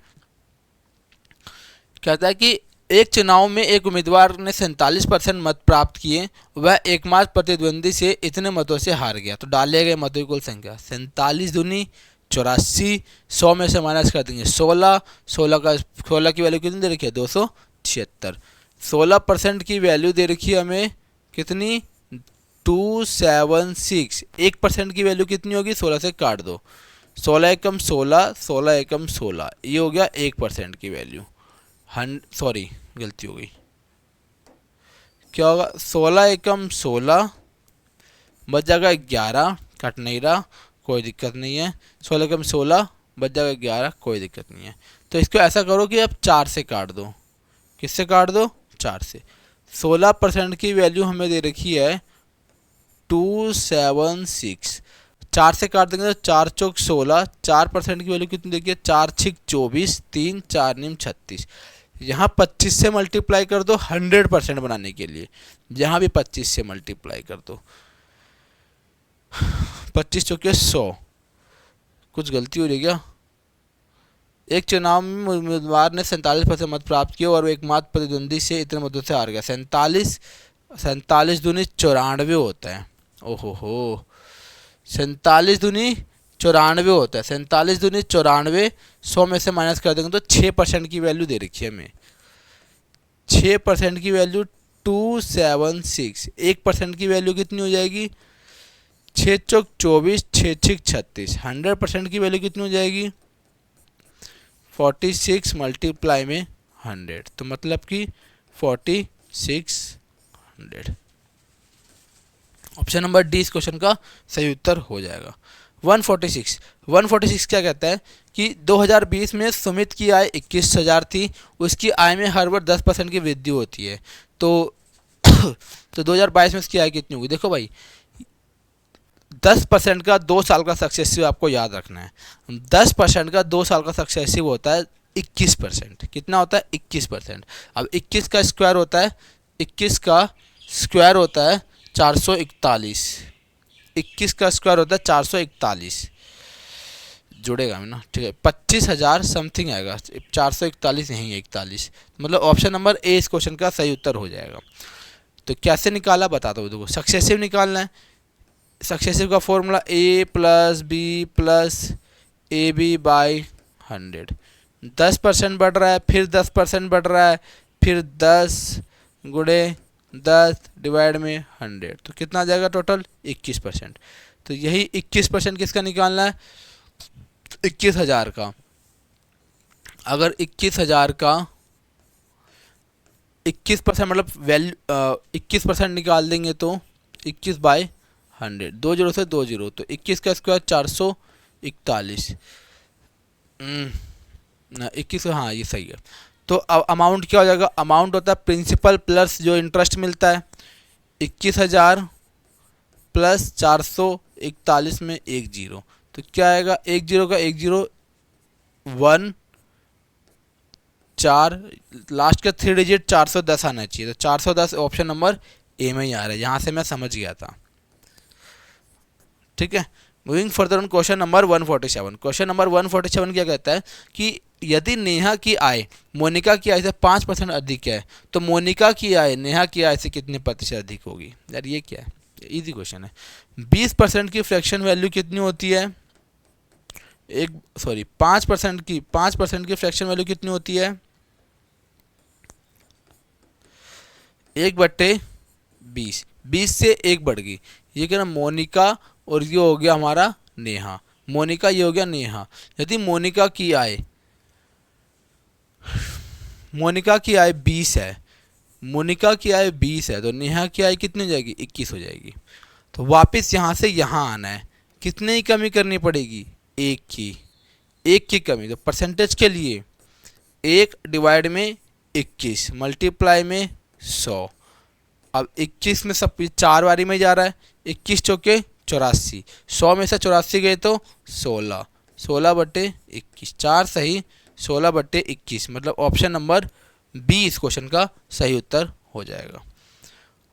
कहता है कि एक चुनाव में एक उम्मीदवार ने 47% मत प्राप्त किए, वह एकमात्र प्रतिद्वंदी से इतने मतों से हार गया, तो डाले गए मतों की कुल संख्या। 47 दूनी 84, 100 में से माइनस कर देंगे 16, 16 की वैल्यू कितनी दे रखी है? 276। 16% की वैल्यू दे रखी है हमें कितनी? 276। 1% की वैल्यू कितनी होगी? 16 से काट दो, 16 एकम 16, 16 एकम 16, ये हो गया 1% की वैल्यू। सॉरी गलती हो गई, क्या होगा? 16 एकम 16 बच जाएगा 11, कट नहीं रहा, कोई दिक्कत नहीं है। 16 एकम 16 बच जाएगा 11, कोई दिक्कत नहीं है। तो इसको ऐसा करो कि अब 4 से काट दो। किससे काट दो? 4 से। 16% की वैल्यू हमें दे रखी है 276, 4 से काट देंगे तो 4 चौक 16, 4% की वैल्यू कितनी देखिए? 4 छिक 24, 3 4 नीम 36। यहाँ 25 से मल्टीप्लाई कर दो 100% बनाने के लिए, यहाँ भी 25 से मल्टीप्लाई कर दो, 25 चौके 100। कुछ गलती हो रही क्या? एक चुनाव में उम्मीदवार ने 47% मत प्राप्त किए और एकमात्र प्रतिद्वंदी से इतने मतों से हार गया। 47 दूनी 94 होता है। ओहो हो, 47 दूनी 94 होता है, 47 दूनी 94, 100 में से माइनस कर देंगे तो 6% की वैल्यू दे रखी है हमें, 6% की वैल्यू 276, 1% की वैल्यू कितनी हो जाएगी, 6 चौक 24, 6 छिक 36, 100% की वैल्यू कितनी हो जाएगी 46 मल्टीप्लाई में 100, तो मतलब कि 4600। ऑप्शन नंबर डी इस क्वेश्चन का सही उत्तर हो जाएगा। 146 क्या कहता है कि 2020 में सुमित की आय 21,000 थी, उसकी आय में हर बार 10% की वृद्धि होती है, तो तो 2022 में उसकी आय कितनी होगी। देखो भाई 10% का 2 साल का सक्सेसिव आपको याद रखना है, 10% का 2 साल का सक्सेसिव होता है 21%। कितना होता है 21%। अब 21 का स्क्वायर होता है, 21 का स्क्वायर होता है 441, 21 का स्क्वायर होता है 441, जुड़ेगा ना, ठीक है 25,000 समथिंग आएगा, 441 नहीं 41, मतलब ऑप्शन नंबर ए इस क्वेश्चन का सही उत्तर हो जाएगा। तो कैसे निकाला बताता हूँ, देखो सक्सेसिव निकालना है, सक्सेसिव का formula a plus B plus A B by 100, 10% बढ़ रहा है, फिर 10% बढ़ रहा है, फिर 10 गुणे 10 डिवाइड में 100, तो कितना आ जाएगा टोटल 21%। तो यही 21% किसका निकालना है, 21,000 का। अगर 21,000 का 21% मतलब वैल्यू 21% निकाल देंगे तो 21 बाई 100, 2 जीरो से 2 जीरो, तो 21 का स्क्वायर 441 ना 21, हाँ ये सही है। तो अब अमाउंट क्या हो जाएगा, अमाउंट होता है प्रिंसिपल प्लस जो इंटरेस्ट मिलता है, 21,000 प्लस 441 में 1 जीरो, तो क्या आएगा 1 जीरो का 1 जीरो 1 4, लास्ट का 3 डिजिट 410 आना चाहिए, तो 410 ऑप्शन नंबर ए में ही आ रहा है, यहाँ से मैं समझ गया था। ठीक है, moving further on question number 147। Question number 147 क्या कहता है कि यदि नेहा की आय मोनिका की आय से 5% अधिक है तो मोनिका की आय नेहा की आय से कितने प्रतिशत अधिक होगी। यार ये क्या है, इजी क्वेश्चन है। 20% की फ्रैक्शन वैल्यू कितनी होती है, 5% की फ्रैक्शन वैल्यू कितनी होती है, 1/20, 20 से 1 बढ़ गई, ये क्या ना मोनिका, और ये हो गया हमारा नेहा, मोनिका ये हो गया नेहा। यदि मोनिका की आय 20 है, मोनिका की आय 20 है, तो नेहा की आय कितनी हो जाएगी 21 हो जाएगी। तो वापस यहाँ से यहाँ आना है, कितने की कमी करनी पड़ेगी, 1 की कमी। तो परसेंटेज के लिए 1 डिवाइड में 21 मल्टीप्लाई में 100। अब 21 में सब 4 बारी में जा रहा है, 21 चौके 84, 100 में से 84 गए तो 16, 16/21, 4 सही 16/21, मतलब ऑप्शन नंबर बी इस क्वेश्चन का सही उत्तर हो जाएगा।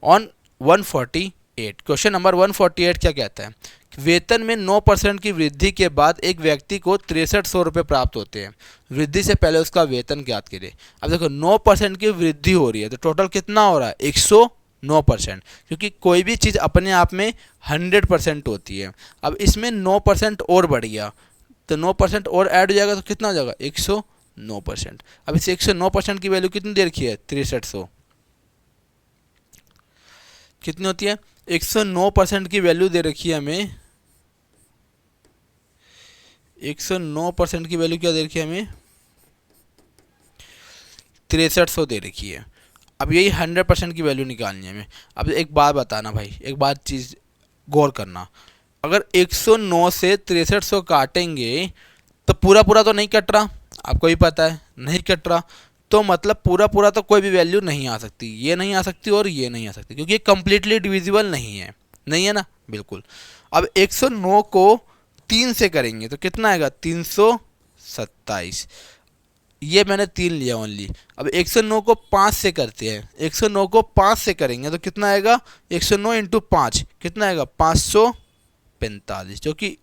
ऑन 148, क्वेश्चन नंबर 148 क्या कहता है, वेतन में 9% की वृद्धि के बाद एक व्यक्ति को 6300 रुपये प्राप्त होते हैं, वृद्धि से पहले उसका वेतन ज्ञात करें। अब देखो 9% की वृद्धि हो रही है, तो टोटल कितना हो रहा है 109%, क्योंकि कोई भी चीज़ अपने आप में 100% होती है। अब इसमें 9% और बढ़ गया, तो 9% और ऐड हो जाएगा तो कितना हो जाएगा 109%। अब इस 109% की वैल्यू कितनी दे रखी है 6300, कितनी होती है 109% की वैल्यू दे रखी है हमें, 109% की वैल्यू क्या दे रखी है हमें 6300 दे रखी है। अब यही 100% की वैल्यू निकालनी है हमें। अब एक बात बताना भाई, एक बात चीज़ गौर करना, अगर 109 से 6300 काटेंगे तो पूरा पूरा तो नहीं कट रहा, आपको भी पता है नहीं कट रहा, तो मतलब पूरा पूरा तो कोई भी वैल्यू नहीं आ सकती, ये नहीं आ सकती और ये नहीं आ सकती, क्योंकि ये कम्प्लीटली डिविजिबल नहीं है ना, बिल्कुल। अब 109 को 3 से करेंगे तो कितना आएगा 327, ये मैंने 3 लिया ओनली। अब 109 को 5 से करते हैं, 109 को 5 से करेंगे तो कितना आएगा 109 × 5 कितना आएगा 545, जो कि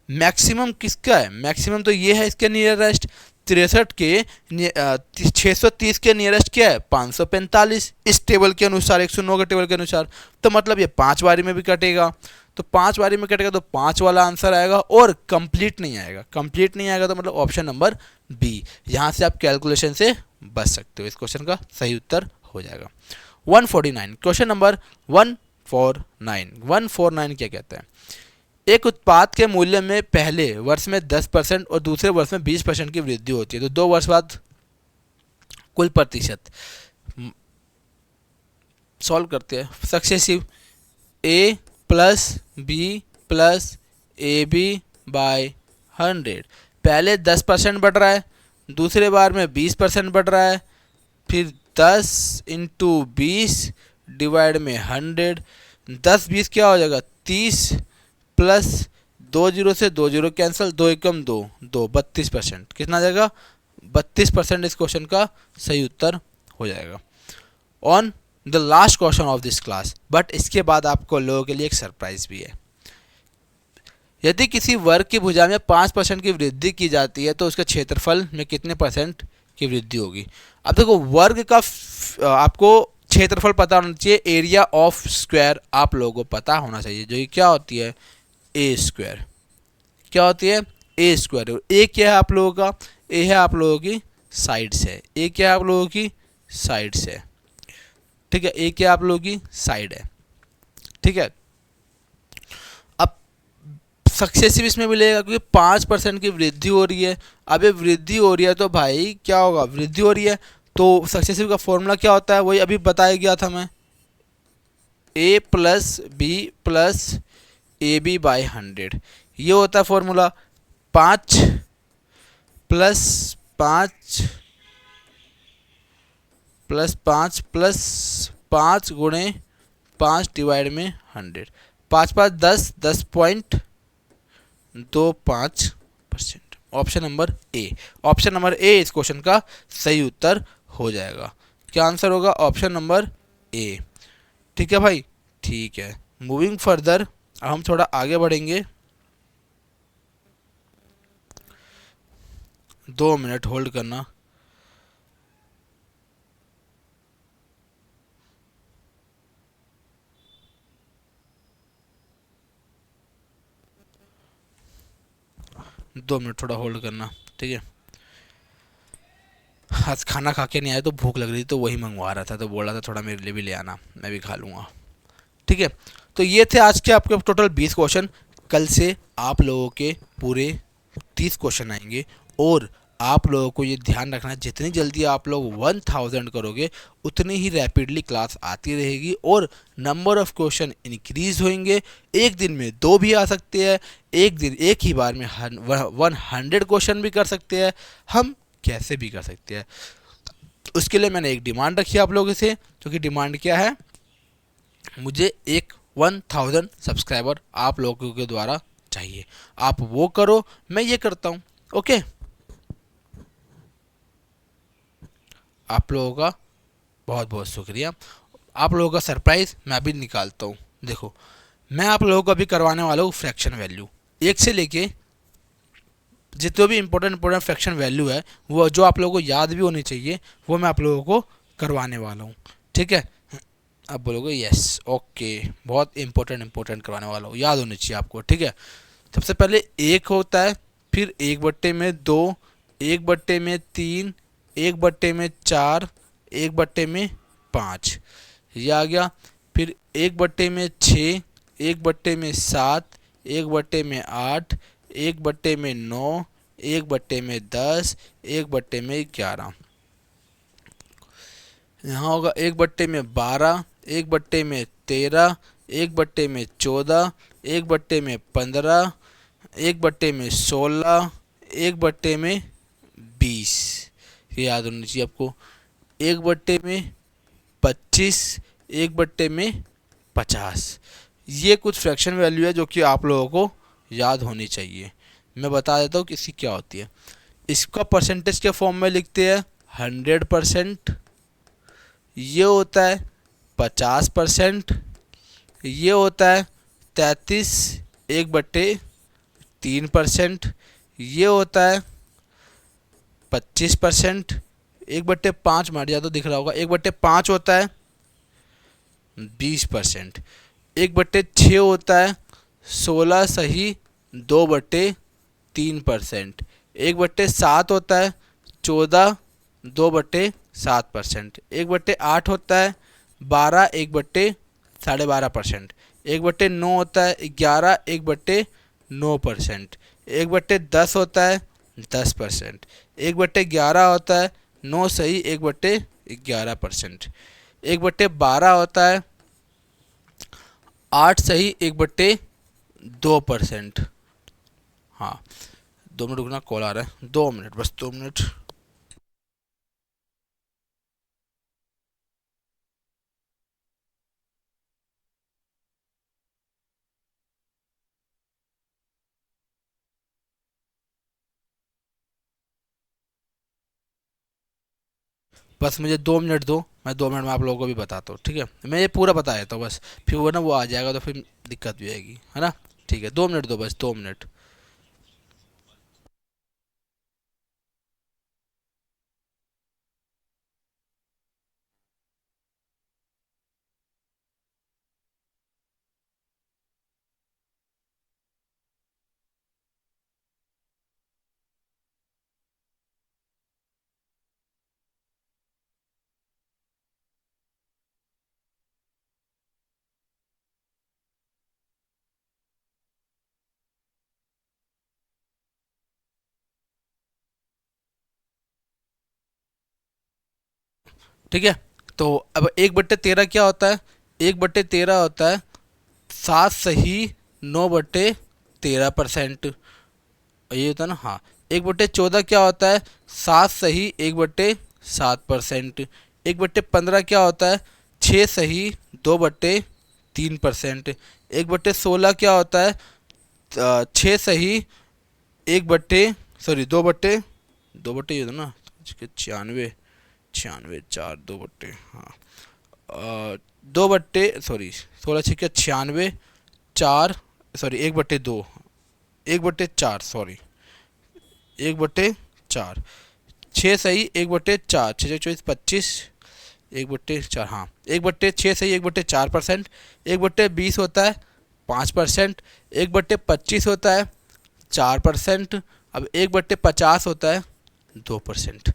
मैक्सिमम किसका है, मैक्सिमम तो ये है इसके नियरेस्ट, 630 के 630 के नियरेस्ट क्या है 545 इस टेबल के अनुसार, 109 के टेबल के अनुसार। तो मतलब ये 5 बारी में भी कटेगा, तो 5 बारी में कटेगा तो 5 वाला आंसर आएगा और कंप्लीट नहीं आएगा। कंप्लीट नहीं आएगा तो मतलब ऑप्शन नंबर बी। यहाँ से आप कैलकुलेशन से बच सकते हो, इस क्वेश्चन का सही उत्तर हो जाएगा। 149 क्वेश्चन नंबर 149 क्या कहता है? एक उत्पाद के मूल्य में पहले वर्ष में 10% और दूसरे वर्ष में 20% की वृद्धि होती है, तो 2 वर्ष बाद कुल प्रतिशत सॉल्व करते हैं। Successive A plus B plus A B by 100, पहले 10% बढ़ रहा है, दूसरे बार में 20% बढ़ रहा है, फिर 10 इंटू 20 डिवाइड में 100, 10 20 क्या हो जाएगा 30 प्लस 2 जीरो से 2 जीरो कैंसिल, 2 एकम 2 2 32%। कितना आ जाएगा 32% इस क्वेश्चन का सही उत्तर हो जाएगा। On the last question of this class, but इसके बाद आपको लोगों के लिए एक सरप्राइज भी है। यदि किसी वर्ग की भुजा में 5% की वृद्धि की जाती है तो उसके क्षेत्रफल में कितने % की वृद्धि होगी? अब देखो वर्ग का आपको क्षेत्रफल पता होना चाहिए, एरिया ऑफ स्क्वायर आप लोगों को पता होना चाहिए, जो कि क्या होती है ए स्क्वायर। क्या होती है ए स्क्वायर। ए क्या है आप लोगों का? ए है आप लोगों की साइड से, ए क्या है आप लोगों की साइड से, ठीक है, ए क्या आप लोगों की साइड है, ठीक है। अब सक्सेसिव इसमें मिलेगा क्योंकि 5% की वृद्धि हो रही है। अब ये वृद्धि हो रही है तो भाई क्या होगा, वृद्धि हो रही है तो सक्सेसिव का फॉर्मूला क्या होता है, वही अभी बताया गया था मैं, A plus B plus A B by 100, ये होता है फॉर्मूला। 5 प्लस 5 प्लस 5 प्लस 5 गुणे 5 डिवाइड में 100, 5 5 10 10.25%। Option number A, option number A इस क्वेश्चन का सही उत्तर हो जाएगा। क्या आंसर होगा? Option number A. ठीक है भाई, ठीक है। मूविंग फर्दर, अब हम थोड़ा आगे बढ़ेंगे। 2 मिनट होल्ड करना। दो मिनट थोड़ा होल्ड करना, ठीक है। आज खाना खा के नहीं आया तो भूख लग रही थी, तो वही मंगवा रहा था, तो बोल रहा था थोड़ा मेरे लिए भी ले आना, मैं भी खा लूँगा, ठीक है। तो ये थे आज के आपके टोटल 20 क्वेश्चन। कल से आप लोगों के पूरे 30 क्वेश्चन आएंगे और आप लोगों को ये ध्यान रखना है जितनी जल्दी आप लोग 1000 करोगे उतनी ही रैपिडली क्लास आती रहेगी और नंबर ऑफ क्वेश्चन इंक्रीज होंगे। एक दिन में 2 भी आ सकते हैं, एक ही बार में 100 क्वेश्चन भी कर सकते हैं, हम कैसे भी कर सकते हैं। उसके लिए मैंने एक डिमांड रखी है आप लोगों से, जो कि डिमांड क्या है, मुझे एक 1000 सब्सक्राइबर आप लोगों के द्वारा चाहिए। आप वो करो, मैं ये करता हूँ। ओके, आप लोगों का बहुत बहुत शुक्रिया। आप लोगों का सरप्राइज़ मैं अभी निकालता हूँ। देखो, मैं आप लोगों को अभी करवाने वाला हूँ फ्रैक्शन वैल्यू, 1 से लेके जितने भी इंपॉर्टेंट फ्रैक्शन वैल्यू है वो जो आप लोगों को याद भी होनी चाहिए, वो मैं आप लोगों को करवाने वाला हूँ, ठीक है। आप बोलोगे यस, ओके, बहुत इंपॉर्टेंट करवाने वाला हूँ, याद होनी चाहिए आपको, ठीक है। सबसे पहले 1 होता है, फिर 1/2, 1/3, 1/4, 1/5, ये आ गया। फिर 1/6, 1/7, 1/8, 1/9, 1/10, 1/11, यहाँ होगा 1/12, 1/13, 1/14, 1/15, 1/16, 1/20, ये याद होनी चाहिए आपको। 1/25, 1/50, ये कुछ फ्रैक्शन वैल्यू है जो कि आप लोगों को याद होनी चाहिए। मैं बता देता हूँ कि इसकी क्या होती है। इसका परसेंटेज के फॉर्म में लिखते हैं 100%, ये होता है 50%, ये होता है 33 1/3%, ये होता है 25%, 1/5 मर जाए तो दिख रहा होगा, 1/5 होता है 20%, 1/6 होता है 16 सही 2/3%, 1/7 होता है 14 2/7%, 1/8 होता है 12 1/12.5%, 1/9 होता है 11 1/9%, 1/10 होता है 10%, 1/11 होता है 9 सही 1/11%, 1/12 होता है 8 सही 1/2%। हाँ, 2 मिनट रुकना, कॉल आ रहा है, 2 मिनट, बस 2 मिनट। बस मुझे 2 मिनट दो, मैं 2 मिनट में आप लोगों को भी बताता हूँ, ठीक है। मैं ये पूरा बता देता हूँ बस, फिर वो ना वो आ जाएगा तो फिर दिक्कत भी आएगी, है ना। ठीक है, 2 मिनट दो, बस 2 मिनट। ठीक है, तो अब 1/13 क्या होता है, 1/13 होता है 7 सही 9/13%, ये होता है ना। हाँ, 1/14 क्या होता है 7 सही 1/7%, 1/15 क्या होता है 6 सही 2/3%, 1/16 क्या होता है 6 सही 2/, ये था ना 96, 4 2/, हाँ 2/, सॉरी 16 6 96, 4, सॉरी 1/2, 1/4, सॉरी 1/4, 6 सही 1/4, 6 24 25, 1/4, हाँ 1/6 सही 1/4%, 1/20 होता है 5%, 1/25 होता है 4%, अब 1/50 होता है 2%।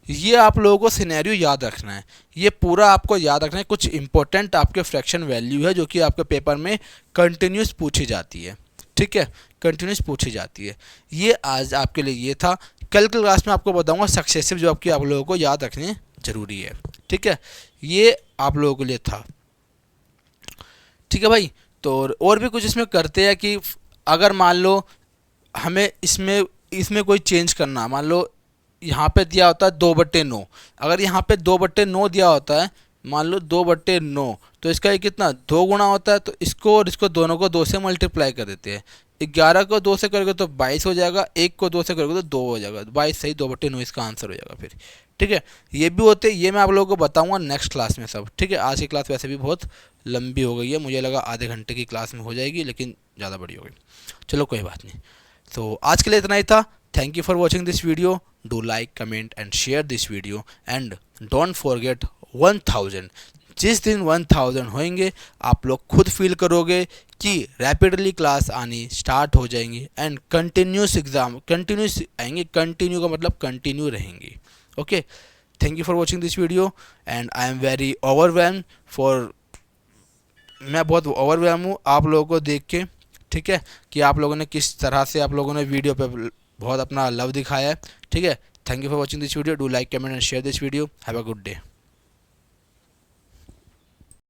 ये आप लोगों को सिनेरियो याद रखना है, ये पूरा आपको याद रखना है। कुछ इंपॉर्टेंट आपके फ्रैक्शन वैल्यू है जो कि आपके पेपर में कंटिन्यूस पूछी जाती है, ठीक है, कंटिन्यूस पूछी जाती है। ये आज आपके लिए ये था। कल की क्लास में आपको बताऊंगा सक्सेसिव जो आपकी आप लोगों को याद रखने जरूरी है, ठीक है। ये आप लोगों के लिए था, ठीक है भाई। तो और भी कुछ इसमें करते हैं कि अगर मान लो हमें इसमें इसमें कोई चेंज करना, मान लो यहाँ पे दिया होता है 2/9, अगर यहाँ पे 2/9 दिया होता है, मान लो 2/9, तो इसका ये कितना 2 गुना होता है, तो इसको और इसको दोनों को 2 से मल्टीप्लाई कर देते हैं। 11 को 2 से करोगे तो 22 हो जाएगा, 1 को 2 से करोगे तो 2 हो जाएगा, 22 सही 2/9 इसका आंसर हो जाएगा फिर, ठीक है। ये भी होते, ये मैं आप लोगों को बताऊंगा नेक्स्ट क्लास में सब, ठीक है। आज की क्लास वैसे भी बहुत लंबी हो गई है, मुझे लगा आधे घंटे की क्लास में हो जाएगी, लेकिन ज़्यादा बड़ी हो गई। चलो कोई बात नहीं, तो आज के लिए इतना ही था। Thank you for watching this video, do like comment and share this video and don't forget 1000। जिस दिन 1000 होंगे आप लोग खुद फील करोगे कि रैपिडली क्लास आनी स्टार्ट हो जाएंगी एंड कंटिन्यूस एग्जाम कंटिन्यूस आएंगे, कंटिन्यू का मतलब कंटिन्यू रहेंगी, okay. Thank you for watching this video and I am very overwhelm for, मैं बहुत ओवरवेल्म हूँ आप लोगों को देख के, ठीक है, कि आप लोगों ने किस तरह से आप लोगों ने वीडियो पे बहुत अपना लव दिखाया है, ठीक है। Thank you for watching this video, do like comment and share this video, have a good day.